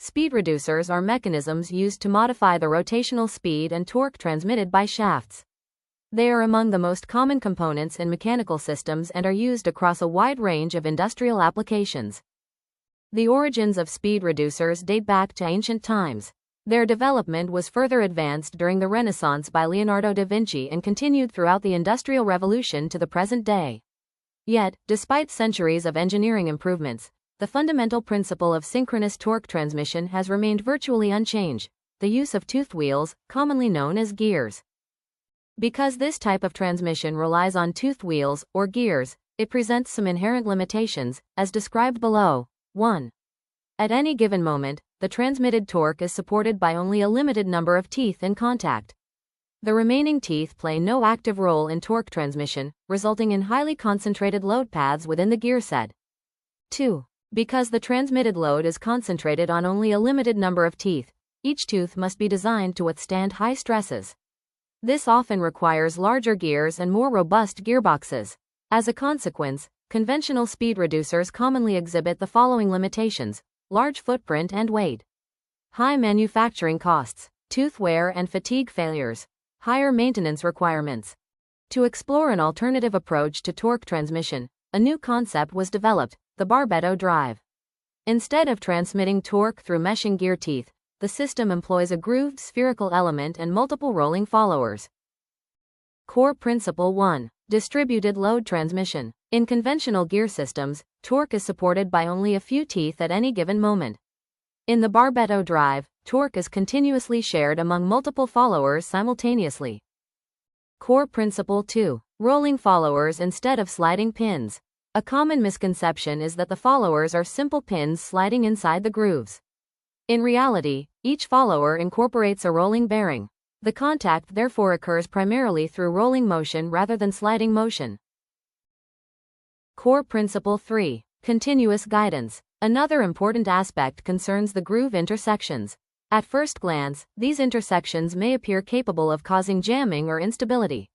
Speed reducers are mechanisms used to modify the rotational speed and torque transmitted by shafts. They are among the most common components in mechanical systems and are used across a wide range of industrial applications. The origins of speed reducers date back to ancient times. Their development was further advanced during the Renaissance by Leonardo da Vinci and continued throughout the Industrial Revolution to the present day. Yet, despite centuries of engineering improvements, the fundamental principle of synchronous torque transmission has remained virtually unchanged: the use of toothed wheels, commonly known as gears. Because this type of transmission relies on toothed wheels, or gears, it presents some inherent limitations, as described below. 1. At any given moment, the transmitted torque is supported by only a limited number of teeth in contact. The remaining teeth play no active role in torque transmission, resulting in highly concentrated load paths within the gear set. 2. Because the transmitted load is concentrated on only a limited number of teeth, each tooth must be designed to withstand high stresses. This often requires larger gears and more robust gearboxes. As a consequence, conventional speed reducers commonly exhibit the following limitations: large footprint and weight, high manufacturing costs, tooth wear and fatigue failures, higher maintenance requirements. To explore an alternative approach to torque transmission, a new concept was developed: the Barbeto Drive. Instead of transmitting torque through meshing gear teeth, the system employs a grooved spherical element and multiple rolling followers. Core Principle 1. Distributed load transmission. In conventional gear systems, torque is supported by only a few teeth at any given moment. In the Barbeto Drive, torque is continuously shared among multiple followers simultaneously. Core Principle 2. Rolling followers instead of sliding pins. A common misconception is that the followers are simple pins sliding inside the grooves. In reality, each follower incorporates a rolling bearing. The contact therefore occurs primarily through rolling motion rather than sliding motion. Core Principle 3. Continuous guidance. Another important aspect concerns the groove intersections. At first glance, these intersections may appear capable of causing jamming or instability.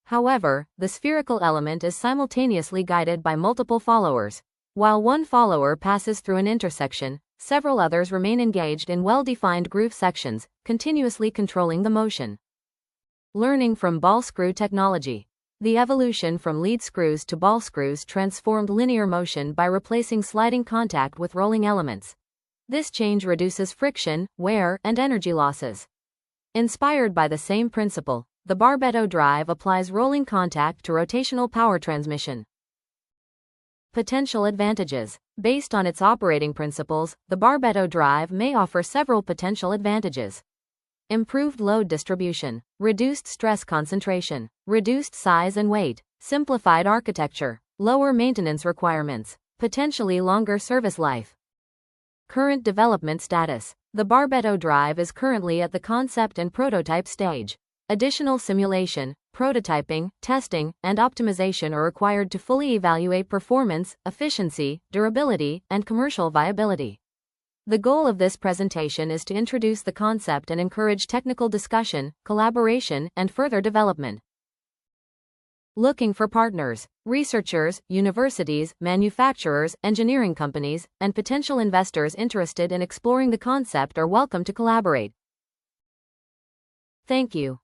However, the spherical element is simultaneously guided by multiple followers. While one follower passes through an intersection, several others remain engaged in well-defined groove sections, continuously controlling the motion. Learning from ball screw technology. The evolution from lead screws to ball screws transformed linear motion by replacing sliding contact with rolling elements. This change reduces friction, wear, and energy losses. Inspired by the same principle, the Barbeto Drive applies rolling contact to rotational power transmission. Potential advantages. Based on its operating principles, the Barbeto Drive may offer several potential advantages. Improved load distribution, reduced stress concentration, reduced size and weight, simplified architecture, lower maintenance requirements, potentially longer service life. Current development status. The Barbeto Drive is currently at the concept and prototype stage. Additional simulation, prototyping, testing, and optimization are required to fully evaluate performance, efficiency, durability, and commercial viability. The goal of this presentation is to introduce the concept and encourage technical discussion, collaboration, and further development. Looking for partners. Researchers, universities, manufacturers, engineering companies, and potential investors interested in exploring the concept are welcome to collaborate. Thank you.